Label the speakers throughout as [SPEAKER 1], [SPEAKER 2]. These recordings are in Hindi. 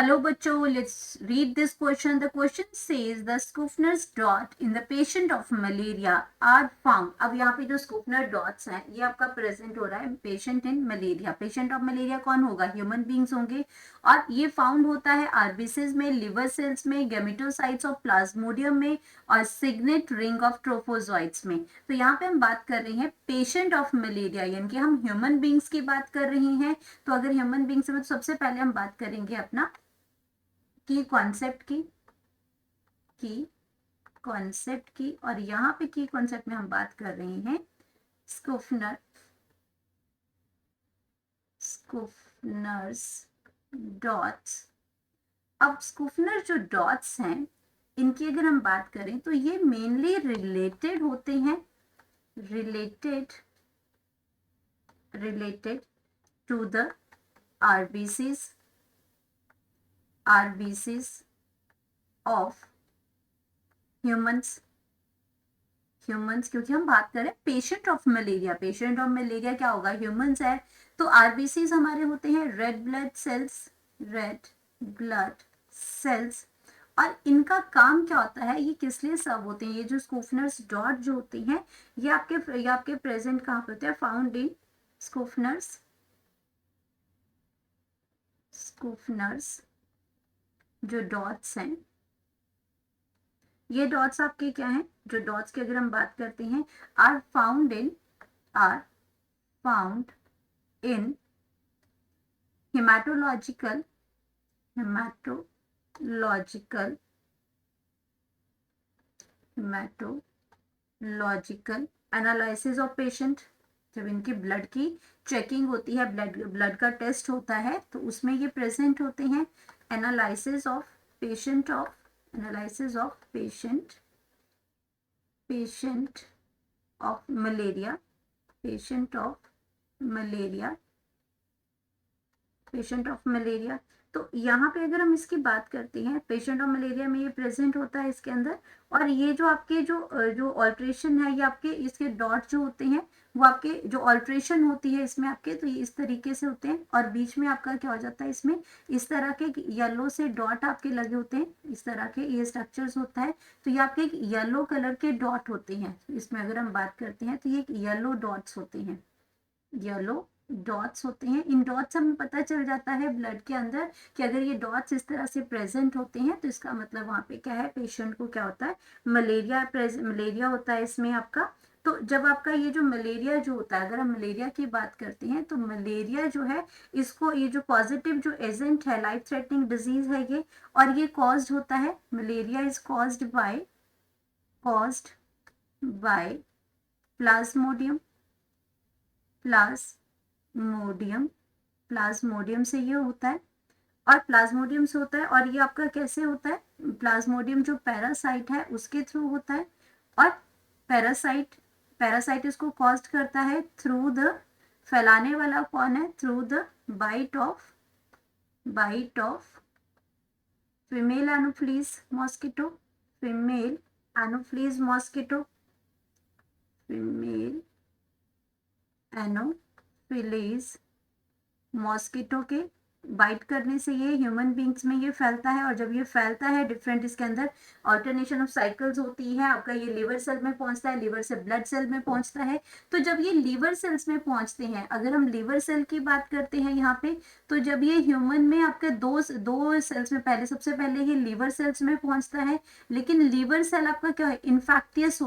[SPEAKER 1] Hello बच्चों, let's read this question. The question says the Scrivener's dot in the patient of malaria are found. अब यहाँ पे जो Scrivener dots हैं ये आपका प्रेजेंट हो रहा है patient in malaria. Patient of malaria कौन होगा? ह्यूमन बींग्स होंगे और ये फाउंड होता है आरबीसीज में, लिवर सेल्स में, गेमेटोसाइट्स ऑफ प्लाज्मोडियम में और सिग्नेट रिंग ऑफ ट्रोफोजोइट्स में. तो यहाँ पे हम बात कर रहे हैं पेशेंट ऑफ मलेरिया, यानी कि हम ह्यूमन बींग्स की बात कर रहे हैं. तो अगर ह्यूमन बींग्स में तो सबसे पहले हम बात करेंगे अपना की कॉन्सेप्ट की और यहाँ पे की कॉन्सेप्ट में हम बात कर रहे हैं स्कूफनर्स डॉट्स. अब स्कूफनर जो डॉट्स हैं इनकी अगर हम बात करें तो ये मेनली रिलेटेड होते हैं related to the RBCs of humans, क्योंकि हम बात करें patient of malaria. Patient of malaria क्या होगा? ह्यूमंस है. तो आरबीसीज हमारे होते हैं रेड ब्लड सेल्स. और इनका काम क्या होता है, ये किस लिए सर्व होते हैं? ये जो स्कूफनर्स डॉट जो होती हैं ये आपके प्रेजेंट कहाँ पे होते हैं? फाउंड इन स्कूफनर्स जो डॉट्स हैं, ये डॉट्स आपके क्या हैं? जो डॉट्स की अगर हम बात करते हैं are found in haematological analysis of patient. जब इनकी ब्लड की चेकिंग होती है, ब्लड का टेस्ट होता है तो उसमें ये प्रेजेंट होते हैं. Analysis of patient of malaria. तो यहाँ पे अगर हम इसकी बात करते हैं, पेशेंट ऑफ मलेरिया में ये प्रेजेंट होता है इसके अंदर. और ये जो आपके जो ऑल्ट्रेशन है, ये आपके इसके डॉट जो होते हैं वो आपके जो ऑल्ट्रेशन होती है इसमें आपके, तो ये इस तरीके से होते हैं. और बीच में आपका क्या हो जाता है, इसमें इस तरह के येलो से डॉट आपके लगे होते हैं, इस तरह के ये स्ट्रक्चर्स होता है. तो ये आपके येलो कलर के डॉट होते हैं. इसमें अगर हम बात करते हैं तो ये येलो डॉट्स होते हैं, इन डॉट्स हमें पता चल जाता है ब्लड के अंदर कि अगर ये डॉट्स इस तरह से प्रेजेंट होते हैं तो इसका मतलब वहां पे क्या है, पेशेंट को क्या होता है? मलेरिया होता है इसमें आपका. तो जब आपका ये जो मलेरिया जो होता है, अगर हम मलेरिया की बात करते हैं तो मलेरिया जो है इसको, ये जो पॉजिटिव जो एजेंट है, लाइफ थ्रेटनिंग डिजीज है ये, और ये कॉज्ड होता है, malaria is caused by Plasmodium से ये होता है. और प्लाज्मोडियम से होता है, और ये आपका कैसे होता है? प्लाज्मोडियम जो पैरासाइट है उसके थ्रू होता है. और पैरासाइट इसको कॉज करता है थ्रू द, फैलाने वाला कौन है? Through the bite of female anopheles mosquito. Anopheles mosquito के बाइट करने से ये ह्यूमन बींग्स में ये फैलता है. और जब ये फैलता है डिफरेंट, इसके अंदर ऑल्टरनेशन ऑफ साइकिल्स होती है आपका. ये लिवर सेल में पहुंचता है, लिवर से ब्लड सेल में पहुंचता है. तो जब ये लिवर सेल्स में पहुंचते हैं, अगर हम लिवर सेल की बात करते हैं यहाँ पे, तो जब ये ह्यूमन में आपके दो सेल्स में, पहले सबसे पहले ये लिवर सेल्स में पहुंचता है. लेकिन लिवर सेल आपका क्या है? इन्फेक्टियस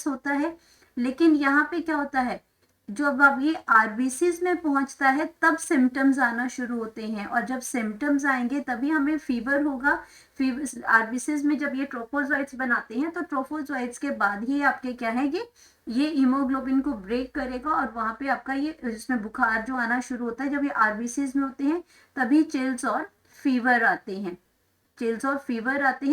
[SPEAKER 1] होता है. लेकिन यहाँ पे क्या होता है, जब अब ये आरबीसीज में पहुंचता है तब सिम्टम्स आना शुरू होते हैं. और जब सिम्टम्स आएंगे तभी हमें फीवर होगा. फीवर आरबीसीज में जब ये ट्रोफोजोइट्स बनाते हैं तो ट्रोफोजोइट्स के बाद ही आपके क्या है, ये हीमोग्लोबिन को ब्रेक करेगा और वहां पे आपका ये जिसमें बुखार जो आना शुरू होता है. जब ये आरबीसीज में होते हैं तभी चिल्स और फीवर आते हैं.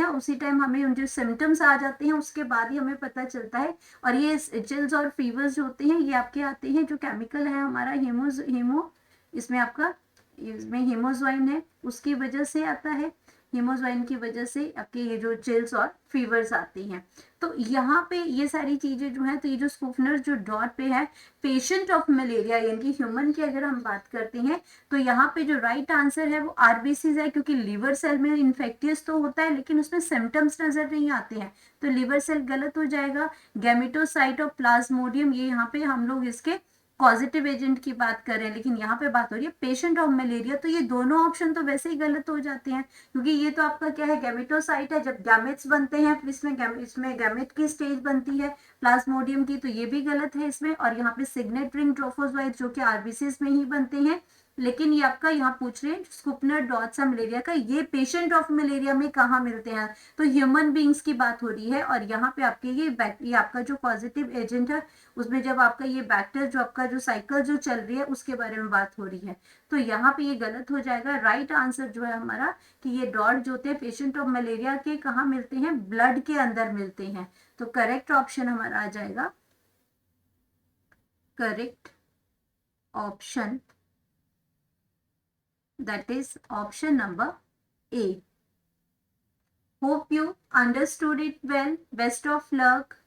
[SPEAKER 1] उसी टाइम हमें उन जो सिम्टम्स आ जाते हैं उसके बाद ही हमें पता चलता है. और ये चिल्स और फीवर्स जो होते हैं ये आपके आते हैं, जो केमिकल है हमारा इसमें आपका, इसमें हीमोज्वाइन है उसकी वजह से आता है. हीमोज्वाइन की वजह से आपके ये जो चिल्स और फीवर्स आती हैं। तो यहाँ पे ये सारी चीजें जो है, तो ये जो स्कूफनर जो डॉट पे है, पेशेंट ऑफ मलेरिया यानी कि ह्यूमन की अगर हम बात करते हैं, तो यहाँ पे जो राइट आंसर है वो आरबीसीज है, क्योंकि लिवर सेल में इन्फेक्टियस तो होता है लेकिन उसमें सिम्टम्स नजर नहीं आते हैं, तो लिवर सेल गलत हो जाएगा। गैमेटोसाइट और प्लाज्मोडियम, ये यहाँ पे हम लोग इसके पॉजिटिव एजेंट की बात कर रहे हैं, लेकिन यहाँ पे बात हो रही है पेशेंट ऑफ मलेरिया, तो ये दोनों ऑप्शन तो वैसे ही गलत हो जाते हैं, क्योंकि ये तो आपका क्या है, गैमेटोसाइट है, जब गैमेट्स बनते हैं इसमें गैमेट की स्टेज बनती है प्लाज्मोडियम की, तो ये भी गलत है इसमें। और यहाँ पे सिग्नेट रिंग ट्रोफोजोइट जो कि आरबीसीज में ही बनते हैं, लेकिन ये आपका यहाँ पूछ रहे हैं स्कूपनर डॉट्स मलेरिया का, ये पेशेंट ऑफ मलेरिया में कहाँ मिलते हैं, तो ह्यूमन बींग्स की बात हो रही है। और यहाँ पे आपके ये आपका जो पॉजिटिव एजेंट है, उसमें जब आपका ये बैक्टर जो आपका जो साइकिल जो चल रही है उसके बारे में बात हो रही है, तो यहाँ पे ये गलत हो जाएगा। राइट आंसर जो है हमारा कि ये डॉट जो होते हैं पेशेंट ऑफ मलेरिया के कहाँ मिलते हैं, ब्लड के अंदर मिलते हैं। तो करेक्ट ऑप्शन हमारा आ जाएगा, correct option that is option number A. Hope you understood it well. Best of luck.